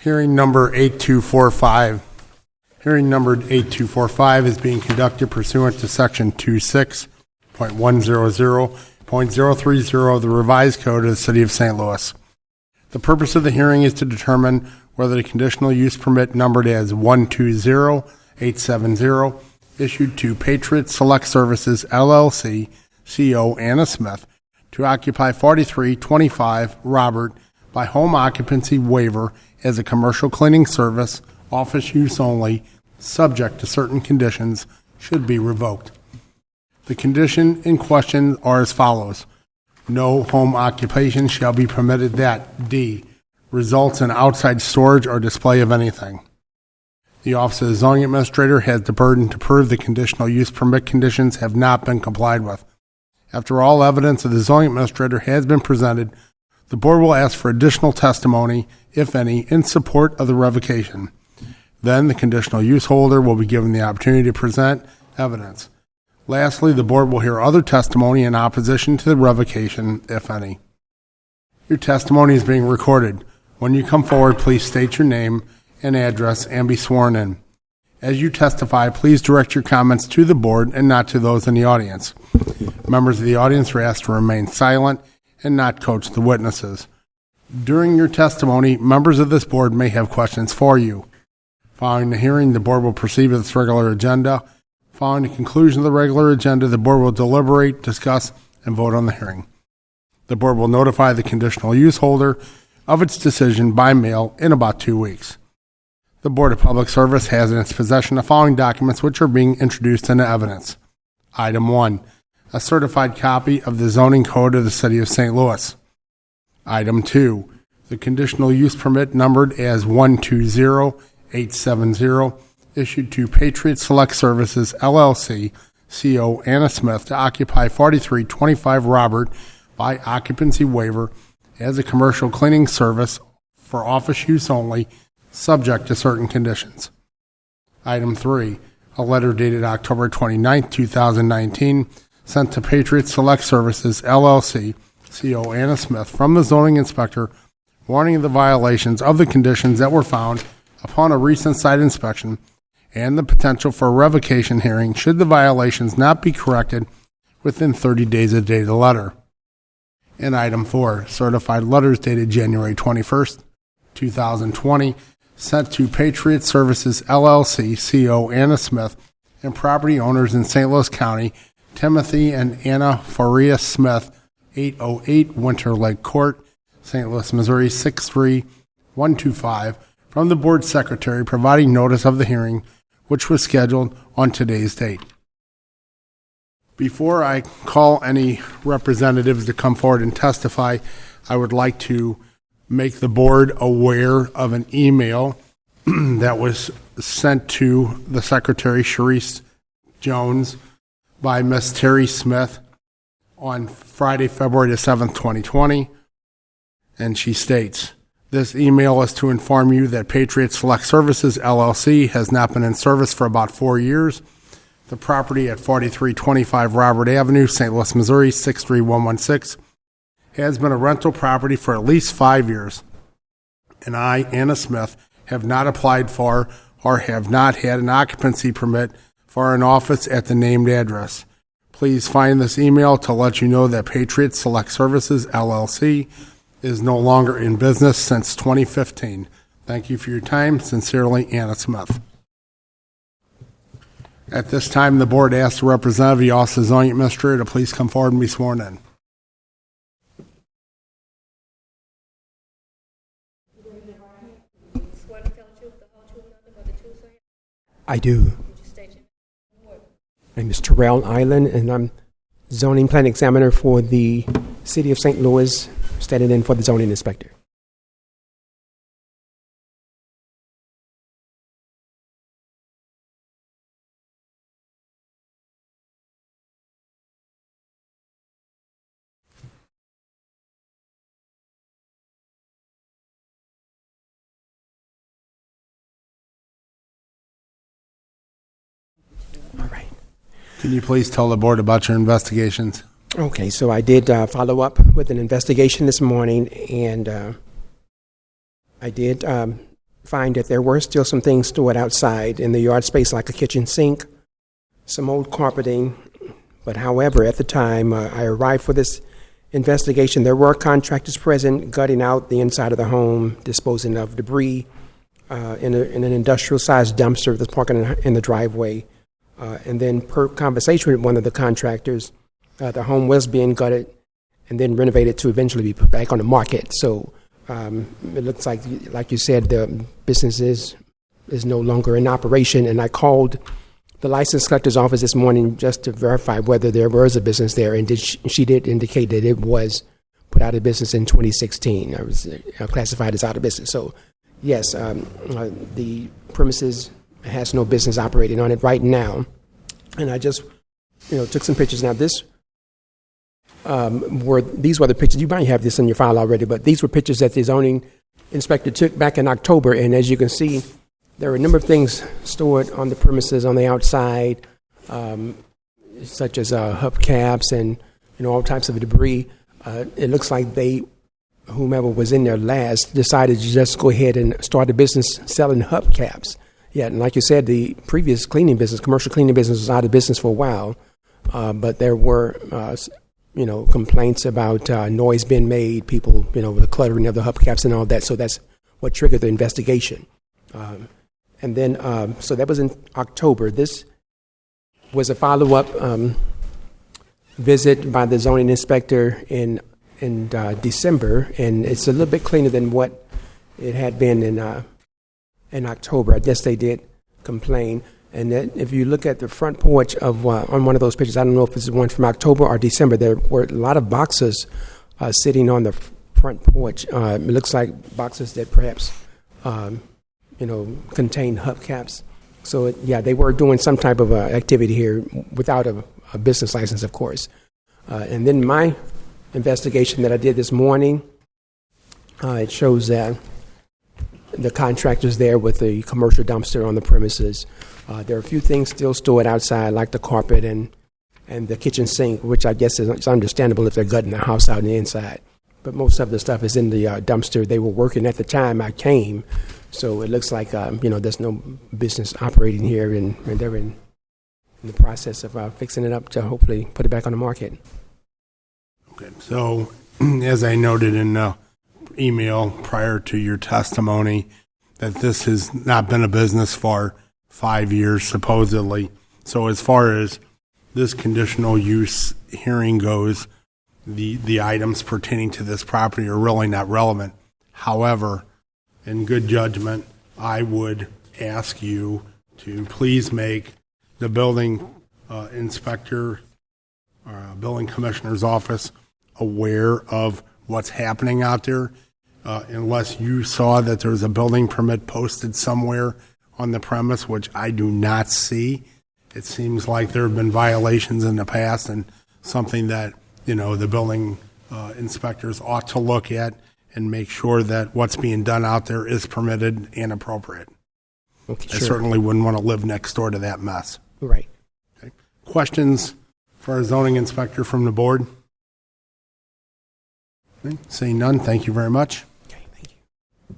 Hearing number 8245. Hearing number 8245 is being conducted pursuant to Section 26.100.030 of the Revised Code of the City of St. Louis. The purpose of the hearing is to determine whether the conditional use permit numbered as 120870 issued to Patriot Select Services, LLC, CO Anna Smith, to occupy 4325 Robert by home occupancy waiver as a commercial cleaning service, office use only, subject to certain conditions, should be revoked. The condition in question are as follows. No home occupation shall be permitted that D. results in outside storage or display of anything. The Office of the Zoning Administrator has the burden to prove the conditional use permit conditions have not been complied with. After all evidence of the Zoning Administrator has been presented, the Board will ask for additional testimony, if any, in support of the revocation. Then the conditional use holder will be given the opportunity to present evidence. Lastly, the Board will hear other testimony in opposition to the revocation, if any. Your testimony is being recorded. When you come forward, please state your name and address and be sworn in. As you testify, please direct your comments to the Board and not to those in the audience. Members of the audience are asked to remain silent and not coach the witnesses. During your testimony, members of this Board may have questions for you. Following the hearing, the Board will proceed with its regular agenda. Following the conclusion of the regular agenda, the Board will deliberate, discuss, and vote on the hearing. The Board will notify the conditional use holder of its decision by mail in about 2 weeks. The Board of Public Service has in its possession the following documents which are being introduced into evidence. Item 1. A certified copy of the zoning code of the City of St. Louis. Item 2. The conditional use permit numbered as 120870 issued to Patriot Select Services, LLC, CO Anna Smith, to occupy 4325 Robert by occupancy waiver as a commercial cleaning service for office use only, subject to certain conditions. Item 3. A letter dated October 29, 2019, sent to Patriot Select Services, LLC, CO Anna Smith, from the zoning inspector, warning of the violations of the conditions that were found upon a recent site inspection and the potential for a revocation hearing should the violations not be corrected within 30 days of the date of the letter. And item 4, certified letters dated January 21st, 2020, sent to Patriot Services, LLC, CO Anna Smith, and property owners in St. Louis County, Timothy and Anna Faria Smith, 808 Winter Lake Court, St. Louis, Missouri, 63125, from the Board Secretary providing notice of the hearing, which was scheduled on today's date. Before I call any representatives to come forward and testify, I would like to make the Board aware of an email that was sent to the Secretary, Sharice Jones, by Ms. Terry Smith on Friday, February the 7th, 2020, and she states, this email is to inform you that Patriot Select Services, LLC, has not been in service for about 4 years. The property at 4325 Robert Avenue, St. Louis, Missouri, 63116, has been a rental property for at least 5 years, and I, Anna Smith, have not applied for or have not had an occupancy permit for an office at the named address. Please find this email to let you know that Patriot Select Services, LLC, is no longer in business since 2015. Thank you for your time. Sincerely, Anna Smith. At this time, the Board asks the representative of the Office of the Zoning Administrator to please come forward and be sworn in. I do. My name is Terrell Island, and I'm zoning plan examiner for the City of St. Louis, standing in for the zoning inspector. All right. Can you please tell the Board about your investigations? Okay, so I did follow up with an investigation this morning, and I did find that there were still some things stored outside in the yard space, like a kitchen sink, some old carpeting. But however, at the time I arrived for this investigation, there were contractors present gutting out the inside of the home, disposing of debris in an industrial-sized dumpster that's parking in the driveway. And then per conversation with one of the contractors, the home was being gutted and then renovated to eventually be put back on the market. So it looks like you said, the business is no longer in operation. And I called the license collector's office this morning just to verify whether there was a business there, and she did indicate that it was put out of business in 2016. It was classified as out of business. So yes, the premises has no business operating on it right now. And I just took some pictures. Now these were the pictures. You might have this in your file already, but these were pictures that the zoning inspector took back in October. And as you can see, there were a number of things stored on the premises on the outside, such as hubcaps and all types of debris. It looks like whomever was in there last decided to just go ahead and start a business selling hubcaps. Yeah, and like you said, the previous commercial cleaning business was out of business for a while, but there were complaints about noise being made, people the cluttering of the hubcaps and all that. So that's what triggered the investigation. And then, so that was in October. This was a follow-up visit by the zoning inspector in December, and it's a little bit cleaner than what it had been in October. I guess they did complain. And that if you look at the front porch of on one of those pictures, I don't know if it's one from October or December, there were a lot of boxes sitting on the front porch. It looks like boxes that perhaps contain hubcaps. So they were doing some type of activity here without a business license, of course. And then my investigation that I did this morning, it shows that the contractors there with the commercial dumpster on the premises. There are a few things still stored outside, like the carpet and the kitchen sink, which I guess is understandable if they're gutting the house out on the inside. But most of the stuff is in the dumpster. They were working at the time I came, so it looks like there's no business operating here, and they're in the process of fixing it up to hopefully put it back on the market. Okay. So, as I noted in the email prior to your testimony, that this has not been a business for 5 years, supposedly. So as far as this conditional use hearing goes, the items pertaining to this property are really not relevant. However, in good judgment, I would ask you to please make the building inspector, building commissioner's office aware of what's happening out there, unless you saw that there's a building permit posted somewhere on the premise, which I do not see. It seems like there have been violations in the past, and something that the building inspectors ought to look at and make sure that what's being done out there is permitted and appropriate. Okay, I sure. certainly wouldn't want to live next door to that mess. Right. Okay. Questions for our zoning inspector from the board? Okay. Seeing none, thank you very much. Okay, thank you.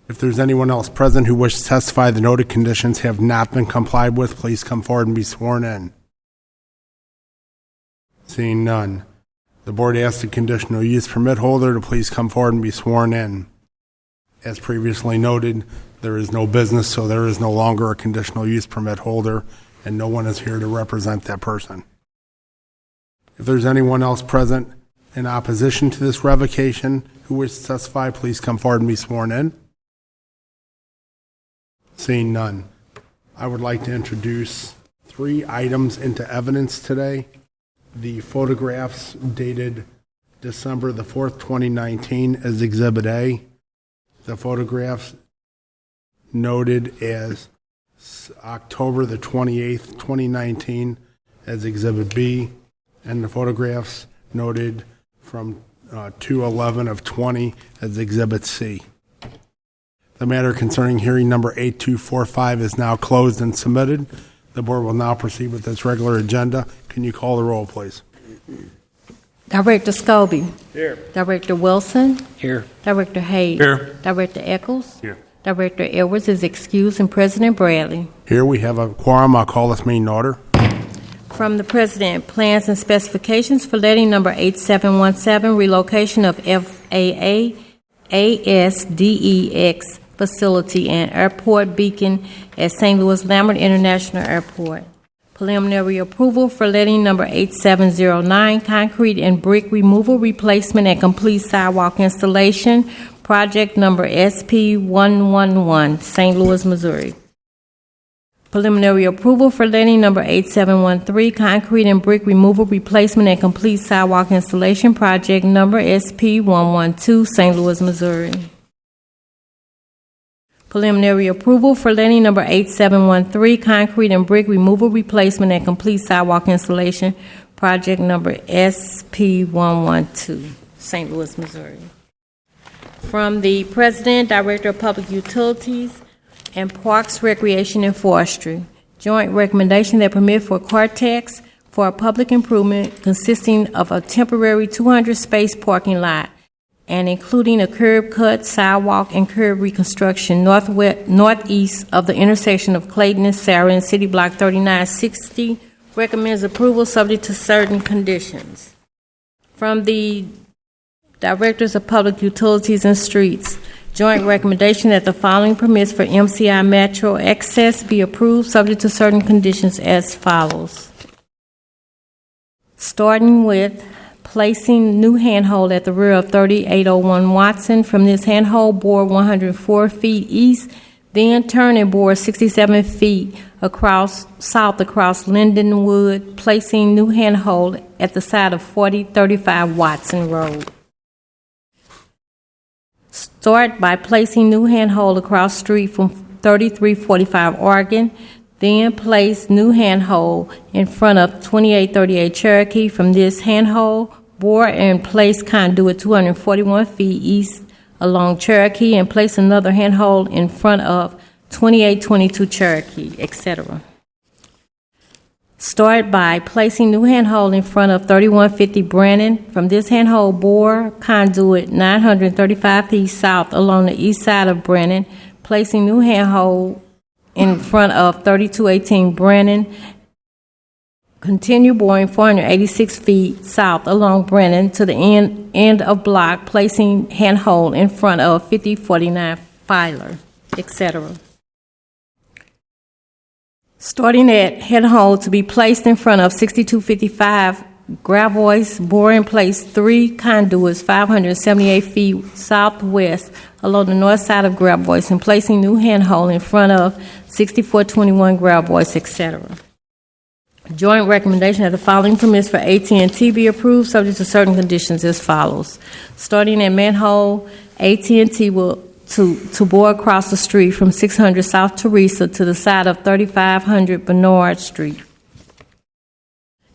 If there's anyone else present who wishes to testify the noted conditions have not been complied with, please come forward and be sworn in. Seeing none, the board asks the conditional use permit holder to please come forward and be sworn in. As previously noted, there is no business, so there is no longer a conditional use permit holder, and no one is here to represent that person. If there's anyone else present in opposition to this revocation who wishes to testify, please come forward and be sworn in. Seeing none, I would like to introduce 3 items into evidence today. The photographs dated December the 4th, 2019 as Exhibit A. The photographs noted as October the 28th, 2019 as Exhibit B. And the photographs noted from 2/11 of 20 as Exhibit C. The matter concerning hearing number 8245 is now closed and submitted. The board will now proceed with its regular agenda. Can you call the roll, please? Director Scobie. Here. Director Wilson. Here. Director Hayes. Here. Director Eccles. Here. Director Edwards is excused, and President Bradley. Here we have a quorum. I'll call this meeting in order. From the President, plans and specifications for letting number 8717, relocation of FAA ASDEX facility and airport beacon at St. Louis Lambert International Airport. Preliminary approval for letting number 8709, concrete and brick removal, replacement, and complete sidewalk installation, project number SP111, St. Louis, Missouri. Preliminary approval for letting number 8713, concrete and brick removal, replacement, and complete sidewalk installation, project number SP112, St. Louis, Missouri. Preliminary approval for letting number 8713, concrete and brick removal, replacement, and complete sidewalk installation, project number SP112, St. Louis, Missouri. From the President, Director of Public Utilities, and Parks, Recreation, and Forestry, joint recommendation that permit for Cortex for a public improvement consisting of a temporary 200-space parking lot and including a curb cut, sidewalk, and curb reconstruction northeast of the intersection of Clayton and Sarah in City Block 3960. Recommends approval subject to certain conditions. From the Directors of Public Utilities and Streets, joint recommendation that the following permits for MCI Metro access be approved subject to certain conditions as follows. Starting with placing new handhold at the rear of 3801 Watson. From this handhold, bore 104 feet east, then turning bore 67 feet south across Lindenwood, placing new handhold at the side of 4035 Watson Road. Start by placing new handhold across street from 3345 Oregon, then place new handhold in front of 2838 Cherokee. From this handhold, bore and place conduit 241 feet east along Cherokee and place another handhold in front of 2822 Cherokee, etc. Start by placing new handhold in front of 3150 Brannon. From this handhold, bore conduit 935 feet south along the east side of Brannon, placing new handhold in front of 3218 Brannon. Continue boring 486 feet south along Brannon to the end of block, placing handhold in front of 5049 Filer, etc. Starting at handhold to be placed in front of 6255 Gravois, bore and place 3 conduits 578 feet southwest along the north side of Gravois and placing new handhold in front of 6421 Gravois, etc. Joint recommendation that the following permits for AT&T be approved subject to certain conditions as follows. Starting at manhole, AT&T will to bore across the street from 600 South Teresa to the side of 3500 Bernard Street.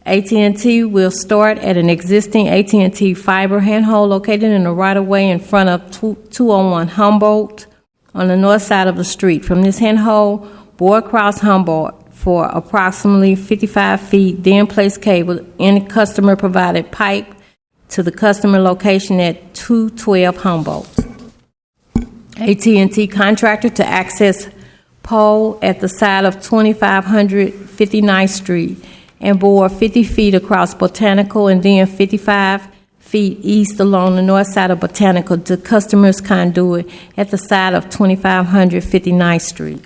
AT&T will start at an existing AT&T fiber handhold located in the right-of-way in front of 201 Humboldt on the north side of the street. From this handhold, bore across Humboldt for approximately 55 feet, then place cable in customer-provided pipe to the customer location at 212 Humboldt. AT&T contractor to access pole at the side of 2559th Street and bore 50 feet across Botanical and then 55 feet east along the north side of Botanical to customers' conduit at the side of 2559th Street.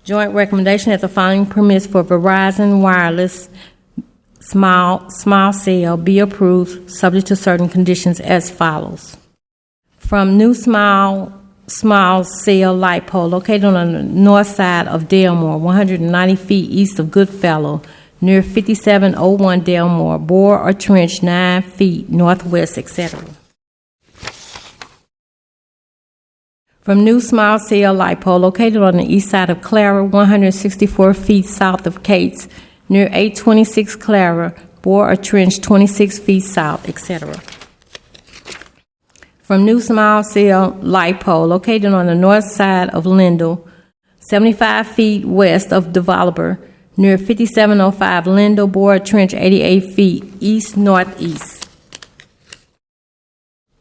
Joint recommendation that the following permits for Verizon Wireless small cell be approved subject to certain conditions as follows. From new small cell light pole located on the north side of Delmore, 190 feet east of Goodfellow, near 5701 Delmore, bore or trench 9 feet northwest, etc. From new small cell light pole located on the east side of Clara, 164 feet south of Cates, near 826 Clara, bore or trench 26 feet south, etc. From new small cell light pole located on the north side of Lindell, 75 feet west of Developer, near 5705 Lindell, bore or trench 88 feet east-northeast.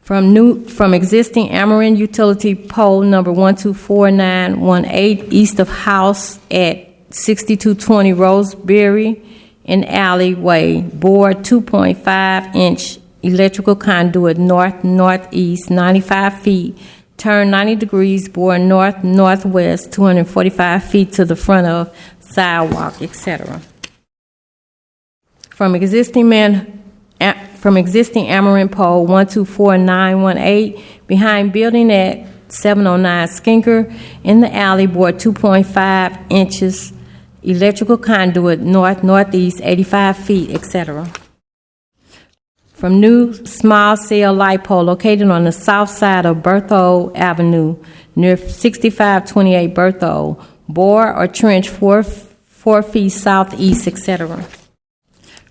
From existing Ameren utility pole number 124918 east of house at 6220 Roseberry in alleyway, bore 2.5-inch electrical conduit north-northeast 95 feet, turn 90 degrees, bore north-northwest 245 feet to the front of sidewalk, etc. From existing Ameren pole 124918 behind building at 709 Skinker in the alley, bore 2.5 inches electrical conduit north-northeast 85 feet, etc. From new small cell light pole located on the south side of Berthold Avenue near 6528 Berthold, bore or trench 4 feet southeast, etc.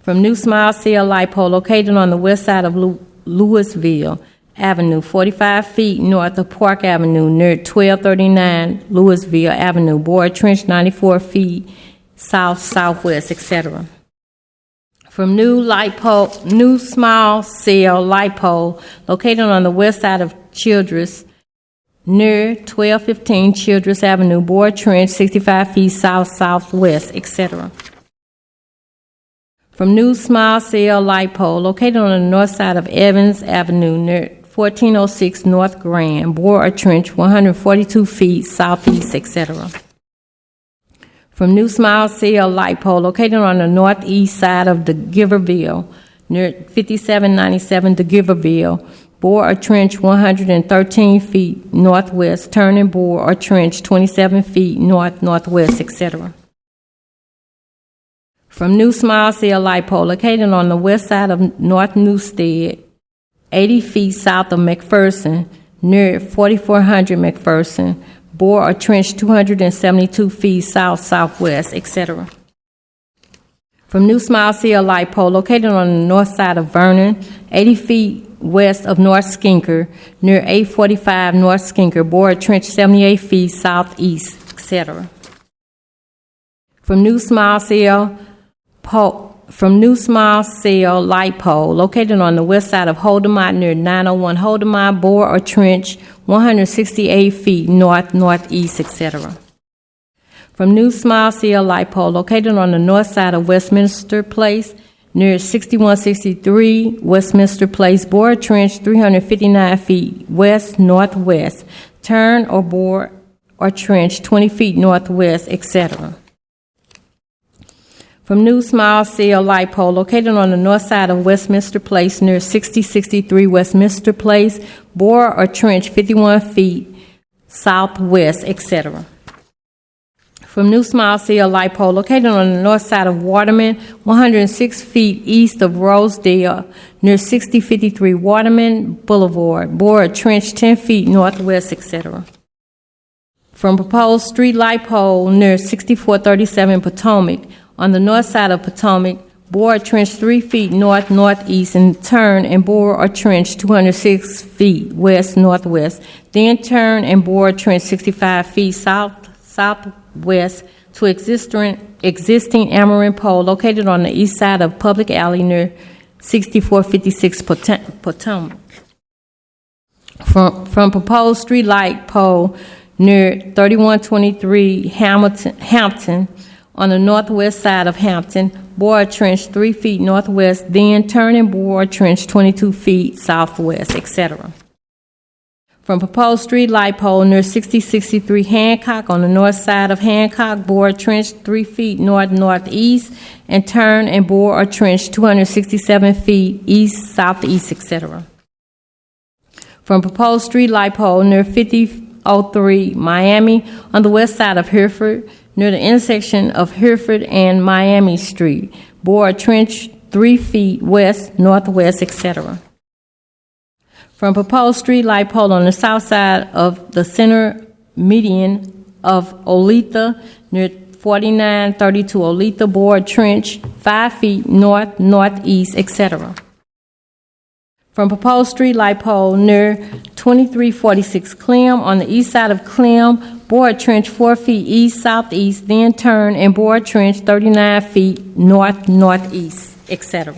From new small cell light pole located on the west side of Louisville Avenue, 45 feet north of Park Avenue near 1239 Louisville Avenue, bore trench 94 feet south-southwest, etc. From new small cell light pole located on the west side of Childress near 1215 Childress Avenue, bore trench 65 feet south-southwest, etc. From new small cell light pole located on the north side of Evans Avenue near 1406 North Grand, bore or trench 142 feet southeast, etc. From new small cell light pole located on the northeast side of DeGiverville near 5797 DeGiverville, bore or trench 113 feet northwest, turn and bore or trench 27 feet north-northwest, etc. From new small cell light pole located on the west side of North Newstead, 80 feet south of McPherson, near 4400 McPherson, bore or trench 272 feet south-southwest, etc. From new small cell light pole located on the north side of Vernon, 80 feet west of North Skinker, near 845 North Skinker, bore or trench 78 feet southeast, etc. From new small cell light pole located on the west side of Holdemont near 901 Holdemont, bore or trench 168 feet north-northeast, etc. From new small cell light pole located on the north side of Westminster Place near 6163 Westminster Place, bore or trench 359 feet west-northwest, turn or bore or trench 20 feet northwest, etc. From new small cell light pole located on the north side of Westminster Place near 6063 Westminster Place, bore or trench 51 feet southwest, etc. From new small cell light pole located on the north side of Waterman, 106 feet east of Rosedale near 6053 Waterman Boulevard, bore or trench 10 feet northwest, etc. From proposed street light pole near 6437 Potomac, on the north side of Potomac, bore or trench 3 feet north-northeast and turn and bore or trench 206 feet west-northwest, then turn and bore or trench 65 feet south-southwest to existing Ameren pole located on the east side of Public Alley near 6456 Potomac. From proposed street light pole near 3123 Hampton, on the northwest side of Hampton, bore or trench 3 feet northwest, then turn and bore or trench 22 feet southwest, etc. From proposed street light pole near 6063 Hancock, on the north side of Hancock, bore or trench 3 feet north-northeast, and turn and bore or trench 267 feet east-southeast, etc. From proposed street light pole near 5003 Miami, on the west side of Hereford, near the intersection of Hereford and Miami Street, bore or trench 3 feet west-northwest, etc. From proposed street light pole on the south side of the center median of Olathe, near 4932 Olathe, bore or trench 5 feet north-northeast, etc. From proposed street light pole near 2346 Clem, on the east side of Clem, bore or trench 4 feet east-southeast, then turn and bore or trench 39 feet north-northeast, etc.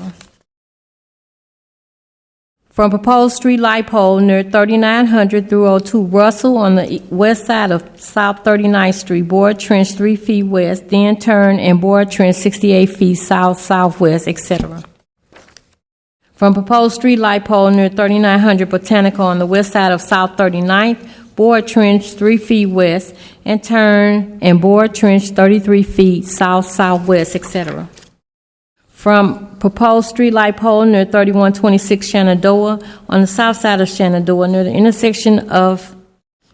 From proposed street light pole near 3900 through 02 Russell on the west side of South 39th Street, bore a trench 3 feet west, then turn and bore a trench 68 feet south-southwest, etc. From proposed street light pole near 3900 Botanical on the west side of South 39th, bore a trench 3 feet west, and turn and bore a trench 33 feet south-southwest, etc. From proposed street light pole near 3126 Shenandoah on the south side of Shenandoah near the intersection of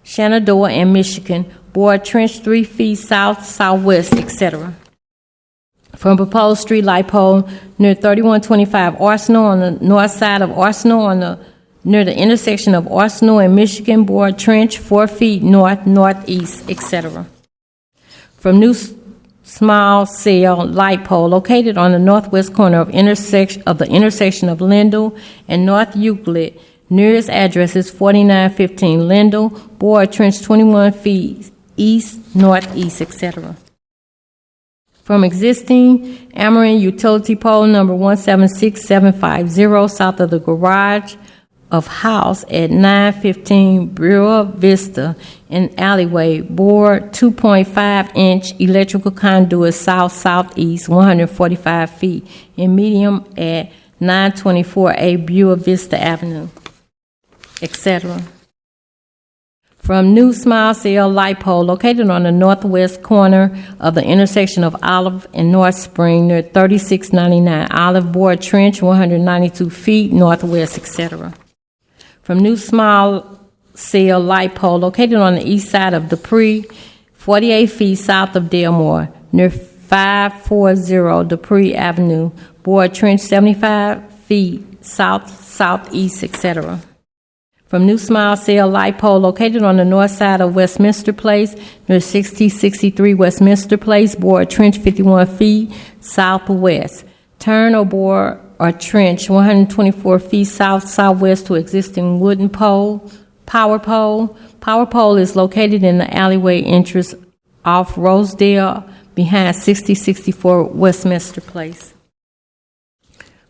Shenandoah and Michigan, bore a trench 3 feet south-southwest, etc. From proposed street light pole near 3125 Arsenal on the north side of Arsenal near the intersection of Arsenal and Michigan, bore a trench 4 feet north-northeast, etc. From new small cell light pole located on the northwest corner of the intersection of Lindell and North Euclid. Nearest address is 4915 Lindell, bore a trench 21 feet east, northeast, etc. From existing Ameren utility pole number 176750 south of the garage of house at 915 Brewer Vista in alleyway, bore 2.5-inch electrical conduit south-southeast 145 feet in medium at 924A Brewer Vista Avenue, etc. From new small cell light pole located on the northwest corner of the intersection of Olive and North Spring near 3699 Olive, bore trench 192 feet northwest, etc. From new small cell light pole located on the east side of Dupree, 48 feet south of Delmore, near 540 Dupree Avenue, bore trench 75 feet south-southeast, etc. From new small cell light pole located on the north side of Westminster Place, near 6063 Westminster Place, bore trench 51 feet southwest. Turn or bore or trench 124 feet south-southwest to existing wooden pole, power pole. Power pole is located in the alleyway entrance off Rosedale behind 6064 Westminster Place.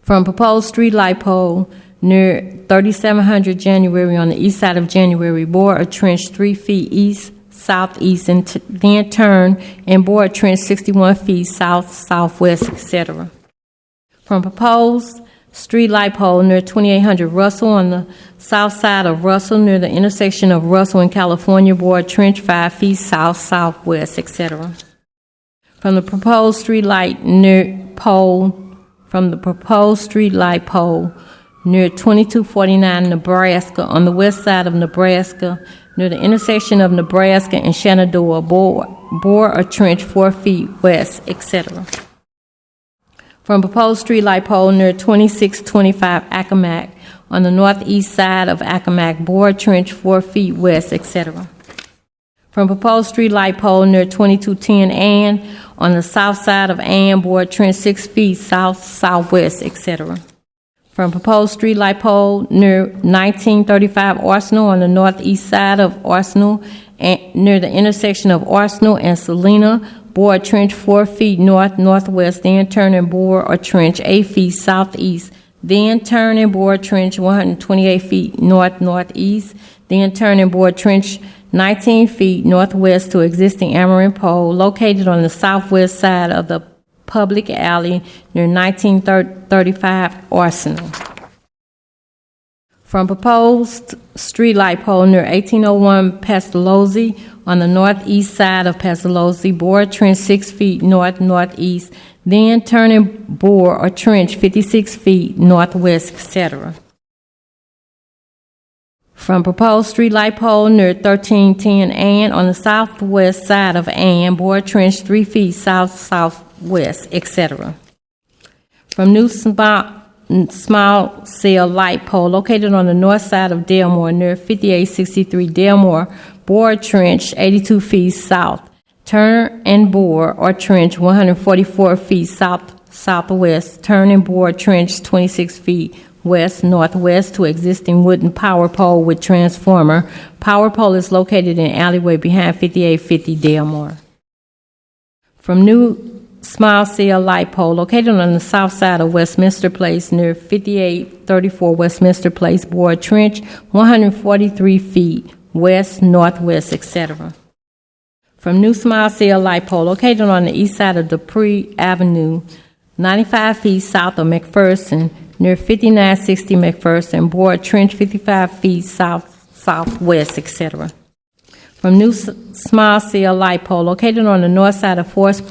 From proposed street light pole near 3700 January on the east side of January, bore a trench 3 feet east, southeast, and then turn and bore a trench 61 feet south-southwest, etc. From proposed street light pole near 2800 Russell on the south side of Russell near the intersection of Russell and California, bore a trench 5 feet south-southwest, etc. From the proposed street light pole near 2249 Nebraska on the west side of Nebraska near the intersection of Nebraska and Shenandoah, bore a trench 4 feet west, etc. From proposed street light pole near 2625 Accomack on the northeast side of Accomack, bore a trench 4 feet west, etc. From proposed street light pole near 2210 Ann on the south side of Ann, bore a trench 6 feet south-southwest, etc. From proposed street light pole near 1935 Arsenal on the northeast side of Arsenal and near the intersection of Arsenal and Salina, bore a trench 4 feet north-northwest, then turn and bore a trench 8 feet southeast, then turn and bore a trench 128 feet north-northeast, then turn and bore a trench 19 feet northwest to existing Ameren pole located on the southwest side of the public alley near 1935 Arsenal. From proposed street light pole near 1801 Pestalozzi on the northeast side of Pestalozzi, bore a trench 6 feet north-northeast, then turn and bore a trench 56 feet northwest, etc. From proposed street light pole near 1310 Ann on the southwest side of Ann, bore a trench 3 feet south-southwest, etc. From new small cell light pole located on the north side of Delmore near 5863 Delmore, bore a trench 82 feet south. Turn and bore or trench 144 feet south-southwest. Turn and bore trench 26 feet west-northwest to existing wooden power pole with transformer. Power pole is located in alleyway behind 5850 Delmore. From new small cell light pole located on the south side of Westminster Place near 5834 Westminster Place, bore trench 143 feet west, northwest, etc. From new small cell light pole located on the east side of Dupree Avenue, 95 feet south of McPherson, near 5960 McPherson, bore trench 55 feet southwest, etc. From new small cell light pole located on the north side of Forest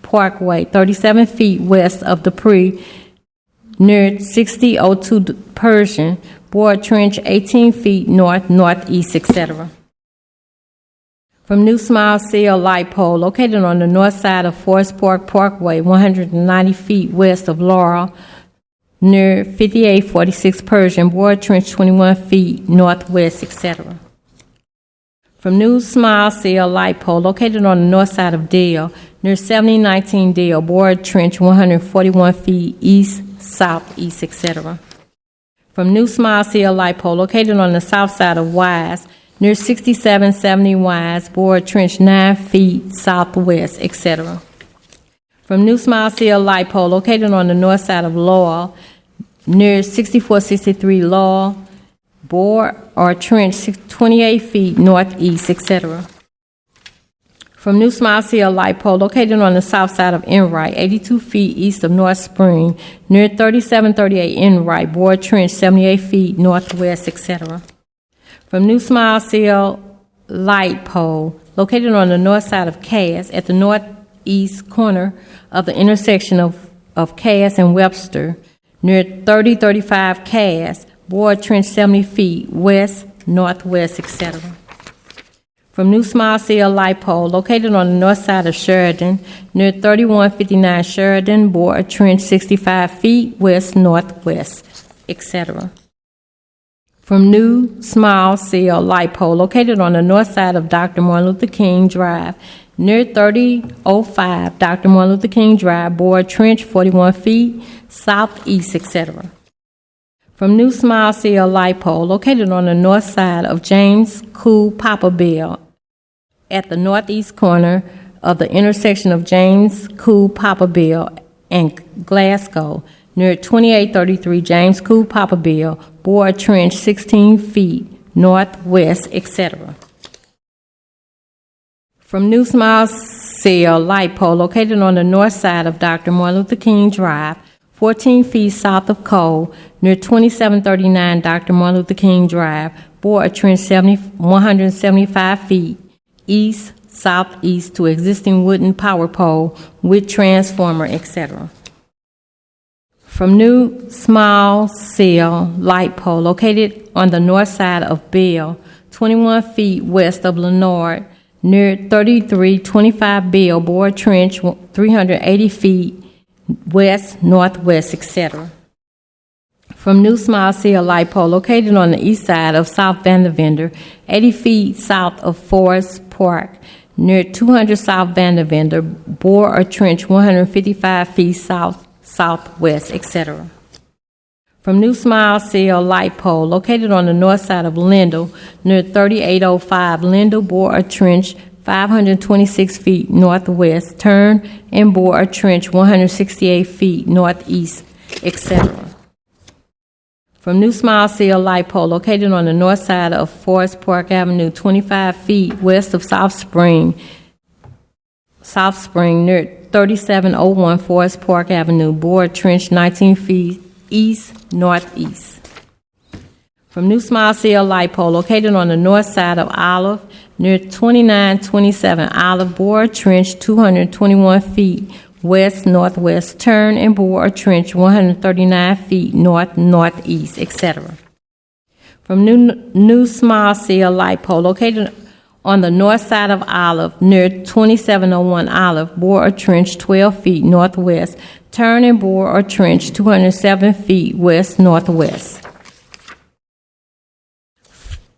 Parkway, 37 feet west of Dupree, near 6002 Persian, bore trench 18 feet northeast, etc. From new small cell light pole located on the north side of Forest Parkway, 190 feet west of Laurel, near 5846 Persian, bore trench 21 feet northwest, etc. From new small cell light pole located on the north side of Dale, near 7019 Dale, bore trench 141 feet east, southeast, etc. From new small cell light pole located on the south side of Wise, near 6770 Wise, bore trench 9 feet southwest, etc. From new small cell light pole located on the north side of Laurel, near 6463 Laurel, bore or trench 28 feet northeast, etc. From new small cell light pole located on the south side of Enright, 82 feet east of North Spring, near 3738 Enright, bore trench 78 feet northwest, etc. From new small cell light pole located on the north side of Cass, at the northeast corner of the intersection of Cass and Webster, near 3035 Cass, bore trench 70 feet west, northwest, etc. From new small cell light pole located on the north side of Sheridan, near 3159 Sheridan, bore a trench 65 feet west, northwest, etc. From new small cell light pole located on the north side of Dr. Martin Luther King Drive, near 3005 Dr. Martin Luther King Drive, bore trench 41 feet southeast, etc. From new small cell light pole located on the north side of James Cool Papa Bell, at the northeast corner of the intersection of James Cool Papa Bell and Glasgow, near 2833 James Cool Papa Bell, bore a trench 16 feet northwest, etc. From new small cell light pole located on the north side of Dr. Martin Luther King Drive, 14 feet south of Cole, near 2739 Dr. Martin Luther King Drive, bore a trench 175 feet east, southeast to existing wooden power pole with transformer, etc. From new small cell light pole located on the north side of Bell, 21 feet west of Leonard, near 3325 Bell, bore trench 380 feet west, northwest, etc. From new small cell light pole located on the east side of South Vandervender, 80 feet south of Forest Park, near 200 South Vandervender, bore a trench 155 feet southwest, etc. From new small cell light pole located on the north side of Lindell, near 3805 Lindell, bore a trench 526 feet northwest, turn and bore a trench 168 feet northeast, etc. From new small cell light pole located on the north side of Forest Park Avenue, 25 feet west of South Spring, near 3701 Forest Park Avenue, bore trench 19 feet east, northeast. From new small cell light pole located on the north side of Olive, near 2927 Olive, bore trench 221 feet west, northwest, turn and bore a trench 139 feet northeast, etc. From new small cell light pole located on the north side of Olive, near 2701 Olive, bore a trench 12 feet northwest, turn and bore a trench 207 feet west, northwest.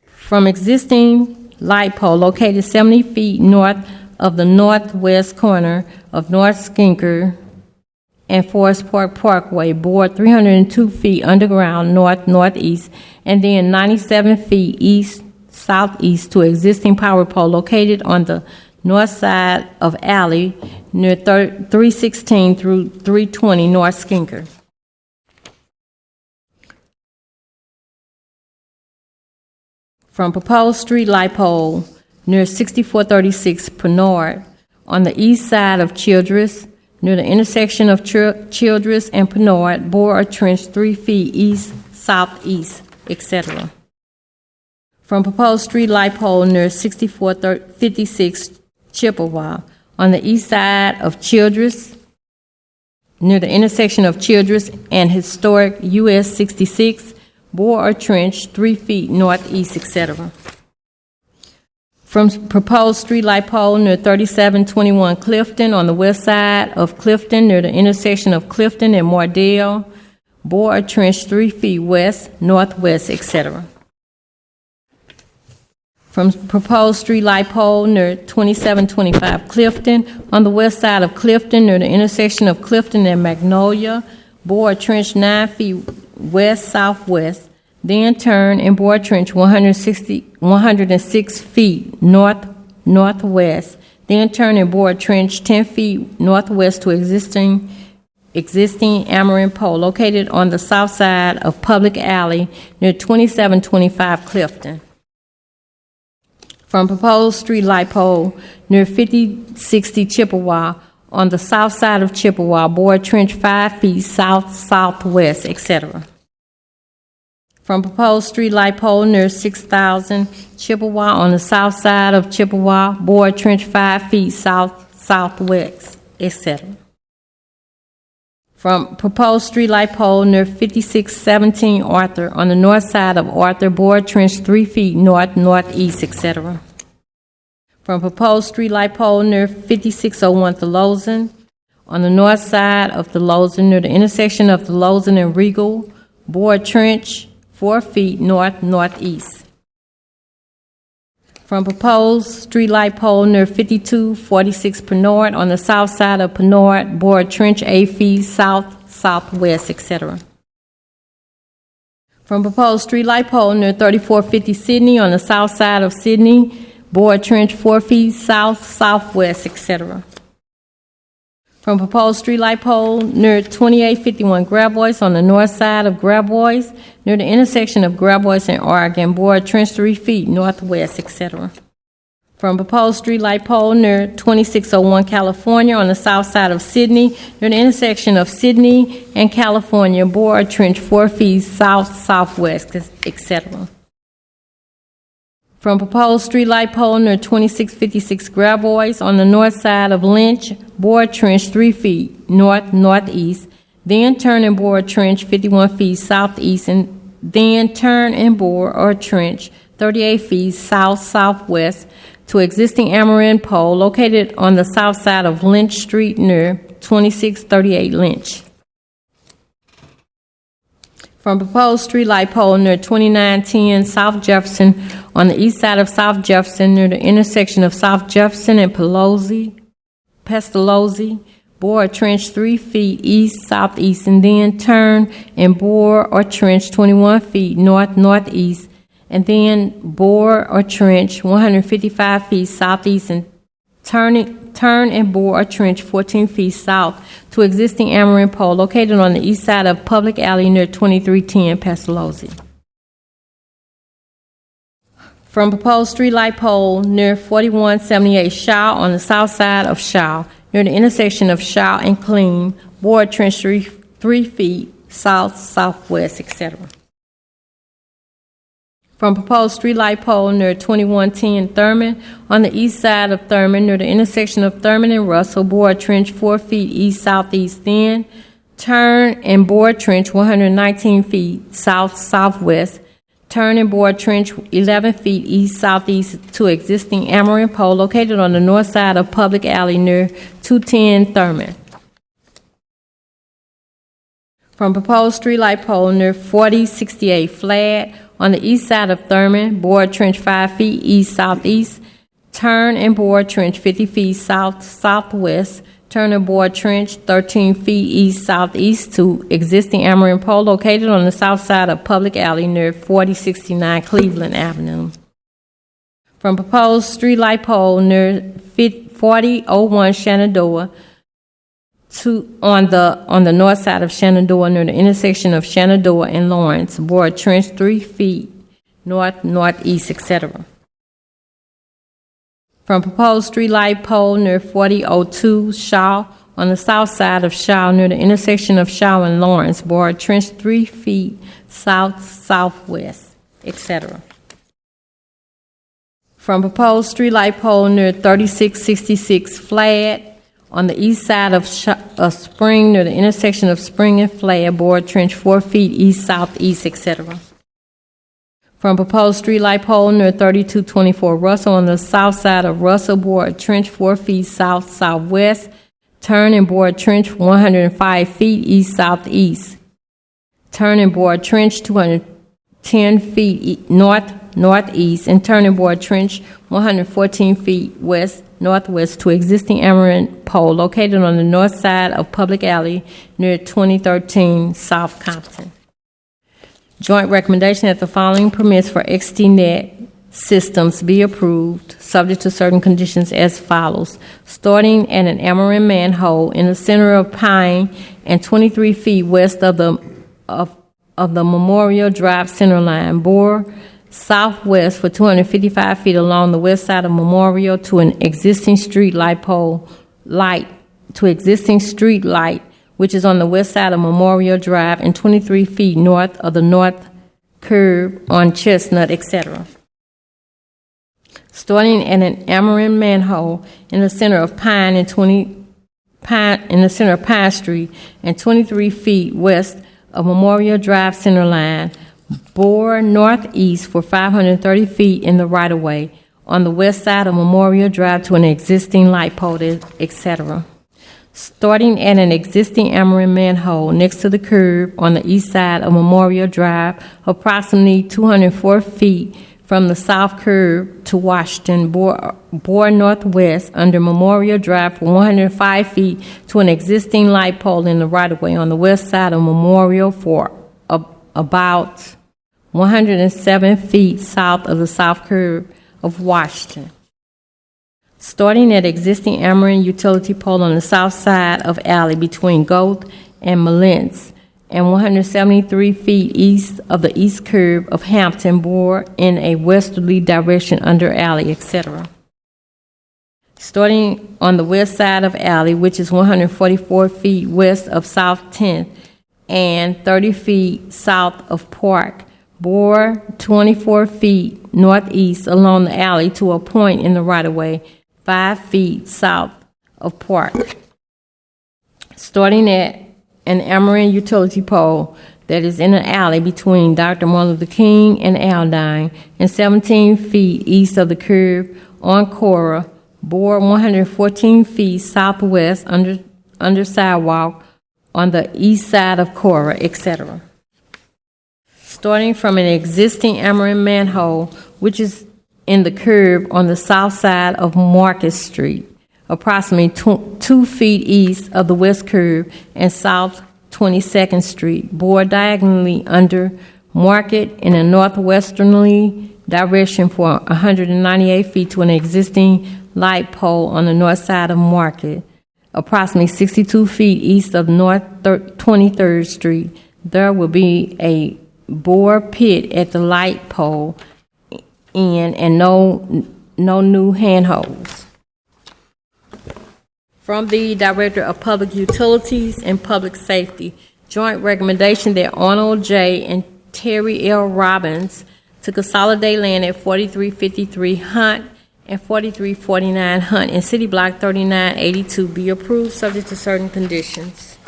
From existing light pole located 70 feet north of the northwest corner of North Skinker and Forest Park Parkway, bore 302 feet underground northeast, and then 97 feet east southeast to existing power pole located on the north side of alley near 316 through 320 North Skinker. From proposed street light pole near 6436 Pinard on the east side of Childress, near the intersection of Childress and Pinard, bore or trench 3 feet east, southeast, etc. From proposed street light pole near 6456 Chippewa on the east side of Childress, near the intersection of Childress and historic US 66, bore or trench 3 feet northeast, etc. From proposed street light pole near 3721 Clifton on the west side of Clifton, near the intersection of Clifton and Mardale, bore or trench 3 feet west, northwest, etc. From proposed street light pole near 2725 Clifton on the west side of Clifton, near the intersection of Clifton and Magnolia, bore or trench 9 feet west, southwest, then turn and bore a trench 106 feet north, northwest, then turn and bore a trench 10 feet northwest to existing Amaranth pole located on the south side of Public Alley near 2725 Clifton. From proposed street light pole near 5060 Chippewa on the south side of Chippewa, bore a trench 5 feet south, southwest, etc. From proposed street light pole near 6000 Chippewa on the south side of Chippewa, bore a trench 5 feet south, southwest, etc. From proposed street light pole near 5617 Arthur on the north side of Arthur, bore a trench 3 feet north, northeast, etc. From proposed street light pole near 5601 Thelozin on the north side of Thelozin, near the intersection of Thelozin and Regal, bore a trench 4 feet north, northeast. From proposed street light pole near 5246 Pinard on the south side of Pinard, bore a trench 8 feet south, southwest, etc. From proposed street light pole near 3450 Sydney on the south side of Sydney, bore a trench 4 feet south, southwest, etc. From proposed street light pole near 2851 Gravois on the north side of Gravois, near the intersection of Gravois and Oregon, bore a trench 3 feet northwest, etc. From proposed street light pole near 2601 California on the south side of Sydney, near the intersection of Sydney and California, bore a trench 4 feet south, southwest, etc. From proposed street light pole near 2656 Gravois on the north side of Lynch, bore a trench 3 feet north, northeast, then turn and bore a trench 51 feet southeast, and then turn and bore or trench 38 feet south, southwest to existing Amaranth pole located on the south side of Lynch Street near 2638 Lynch. From proposed street light pole near 2910 South Jefferson on the east side of South Jefferson, near the intersection of South Jefferson and Pestalozzi, bore a trench 3 feet east, southeast, and then turn and bore or trench 21 feet north, northeast, and then bore or trench 155 feet southeast, and turn and bore or trench 14 feet south to existing Amaranth pole located on the east side of Public Alley near 2310 Pestalozzi. From proposed street light pole near 4178 Shaw on the south side of Shaw, near the intersection of Shaw and Clean, bore a trench 3 feet south, southwest, etc. From proposed street light pole near 2110 Thurman on the east side of Thurman, near the intersection of Thurman and Russell, bore a trench 4 feet east, southeast, then turn and bore a trench 119 feet south, southwest, turn and bore a trench 11 feet east, southeast to existing Amaranth pole located on the north side of Public Alley near 210 Thurman. From proposed street light pole near 4068 Flat on the east side of Thurman, bore a trench 5 feet east, southeast, turn and bore a trench 50 feet south, southwest, turn and bore a trench 13 feet east, southeast to existing Amaranth pole located on the south side of Public Alley near 4069 Cleveland Avenue. From proposed street light pole near 4001 Shenandoah on the north side of Shenandoah near the intersection of Shenandoah and Lawrence. Bore a trench 3 feet north, northeast, etc. From proposed streetlight pole near 4002 Shaw on the south side of Shaw near the intersection of Shaw and Lawrence. Bore a trench 3 feet south, southwest, etc. From proposed streetlight pole near 3666 Flagg on the east side of Spring near the intersection of Spring and Flagg. Bore a trench 4 feet east, southeast, etc. From proposed streetlight pole near 3224 Russell on the south side of Russell. Bore a trench 4 feet south, southwest. Turn and bore a trench 105 feet east, southeast. Turn and bore a trench 210 feet north, northeast. And turn and bore a trench 114 feet west, northwest to existing amaranth pole located on the north side of Public Alley near 2013 South Compton. Joint recommendation that the following permits for XTNet systems be approved, subject to certain conditions as follows. Starting at an amaranth manhole in the center of Pine and 23 feet west of the Memorial Drive center line. Bore southwest for 255 feet along the west side of Memorial to an existing street light pole which is on the west side of Memorial Drive and 23 feet north of the north curb on Chestnut, etc. Starting at an amaranth manhole in the center of Pine Street and 23 feet west of Memorial Drive center line. Bore northeast for 530 feet in the right-of-way on the west side of Memorial Drive to an existing light pole, etc. Starting at an existing amaranth manhole next to the curb on the east side of Memorial Drive, approximately 204 feet from the south curb to Washington. Bore northwest under Memorial Drive for 105 feet to an existing light pole in the right-of-way on the west side of Memorial for about 107 feet south of the south curb of Washington. Starting at existing amaranth utility pole on the south side of alley between Gold and Malentz and 173 feet east of the east curb of Hampton. Bore in a westerly direction under alley, etc. Starting on the west side of alley, which is 144 feet west of South 10th and 30 feet south of Park. Bore 24 feet northeast along the alley to a point in the right-of-way, 5 feet south of Park. Starting at an amaranth utility pole that is in an alley between Dr. Martin Luther King and Aldine and 17 feet east of the curb on Cora. Bore 114 feet southwest under sidewalk on the east side of Cora, etc. Starting from an existing amaranth manhole, which is in the curb on the south side of Market Street, approximately 2 feet east of the west curb and south 22nd Street. Bore diagonally under Market in a northwesterly direction for 198 feet to an existing light pole on the north side of Market, approximately 62 feet east of North 23rd Street. There will be a bore pit at the light pole end and no new handholds. From the Director of Public Utilities and Public Safety, joint recommendation that Arnold J. and Terry L. Robbins to consolidate land at 4353 Hunt and 4349 Hunt in City Block 3982 be approved subject to certain conditions.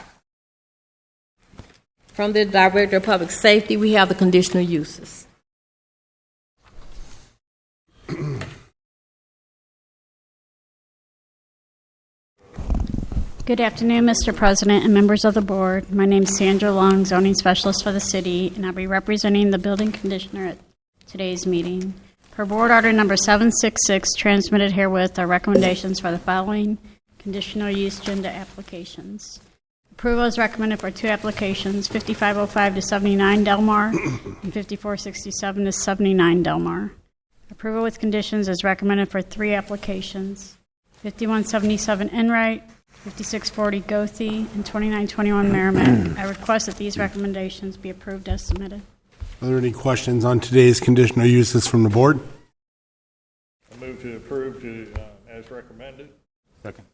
From the Director of Public Safety, we have the conditional uses. Good afternoon, Mr. President and members of the board. My name is Sandra Long, zoning specialist for the city, and I'll be representing the building commissioner at today's meeting. Per board order number 766, transmitted herewith are recommendations for the following conditional use agenda applications. Approval is recommended for 2 applications, 5505 to 79 Delmar and 5467 to 79 Delmar. Approval with conditions is recommended for 3 applications, 5177 Enright, 5640 Gothi, and 2921 Merrimack. I request that these recommendations be approved as submitted. Are there any questions on today's conditional uses from the board? I move to approve as recommended. Second.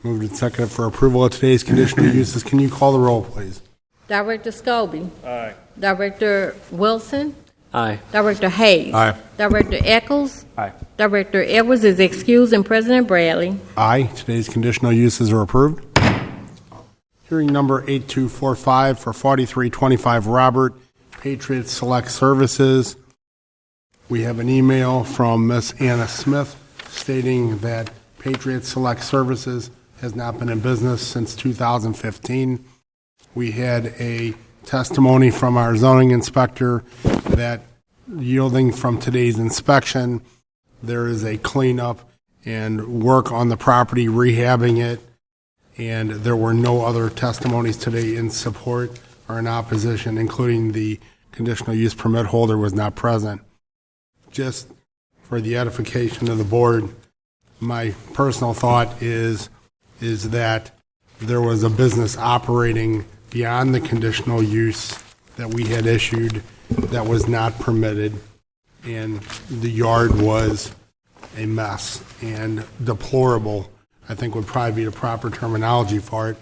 Moved and seconded for approval of today's conditional uses. Can you call the roll, please? Director Scobie. Aye. Director Wilson. Aye. Director Hayes. Aye. Director Eccles. Aye. Director Edwards is excused, and President Bradley. Aye. Today's conditional uses are approved. Hearing number 8245 for 4325 Robert, Patriot Select Services. We have an email from Miss Anna Smith stating that Patriot Select Services has not been in business since 2015. We had a testimony from our zoning inspector that yielding from today's inspection, there is a cleanup and work on the property, rehabbing it, and there were no other testimonies today in support or in opposition, including the conditional use permit holder was not present. Just for the edification of the board, my personal thought is that there was a business operating beyond the conditional use that we had issued that was not permitted, and the yard was a mess and deplorable, I think would probably be the proper terminology for it.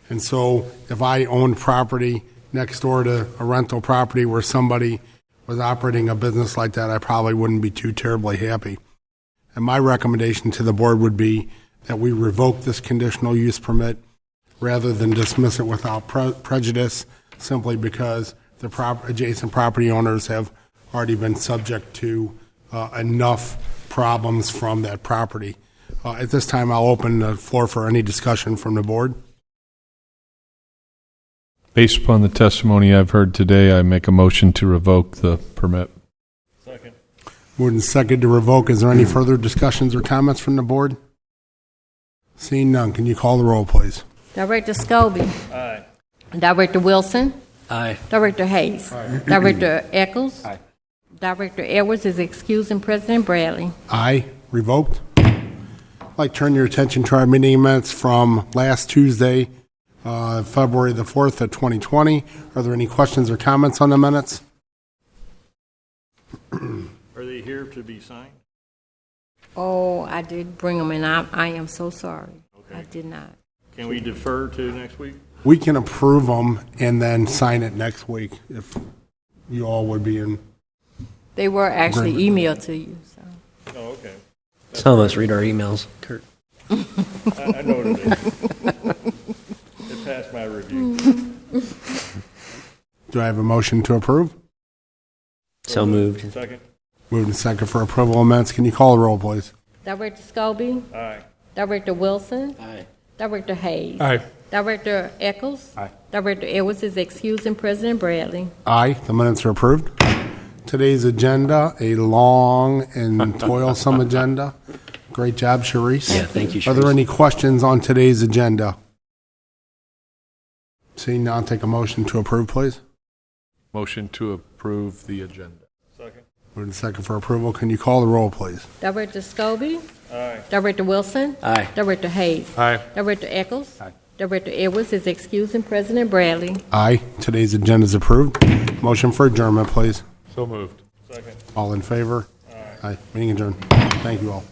And so if I owned property next door to a rental property where somebody was operating a business like that, I probably wouldn't be too terribly happy. And my recommendation to the board would be that we revoke this conditional use permit rather than dismiss it without prejudice, simply because the adjacent property owners have already been subject to enough problems from that property. At this time, I'll open the floor for any discussion from the board. Based upon the testimony I've heard today, I make a motion to revoke the permit. Second. Moved and seconded to revoke. Is there any further discussions or comments from the board? Seeing none, can you call the roll, please? Director Scobie. Aye. Director Wilson. Aye. Director Hayes. Director Eccles. Aye. Director Edwards is excused, and President Bradley. Aye. Revoked. I'd like to turn your attention to our meeting minutes from last Tuesday, February the 4th of 2020. Are there any questions or comments on the minutes? Are they here to be signed? Oh, I did bring them, and I am so sorry. Okay. I did not. Can we defer to next week? We can approve them and then sign it next week if you all would be in. They were actually emailed to you. So. Oh, okay. Some of us read our emails, Kurt. I know what it is. It passed my review. Do I have a motion to approve? So moved. Second. Moved and second for approval of minutes. Can you call the roll, please? Director Scobie. Aye. Director Wilson. Aye. Director Hayes. Aye. Director Eccles. Aye. Director Edwards is excused, and President Bradley. Aye. The minutes are approved. Today's agenda, a long and toilsome agenda. Great job, Sharice. Yeah, thank you, Are there Sharice. any questions on today's agenda? Seeing none, take a motion to approve, please. Motion to approve the agenda. Second. Moved and second for approval. Can you call the roll, please? Director Scobie. Aye. Director Wilson. Aye. Director Hayes. Aye. Director Eccles. Aye. Director Edwards is excused, and President Bradley. Aye. Today's agenda is approved. Motion for adjournment, please. So moved. Second. All in favor? Aye. Meeting adjourned. Thank you all.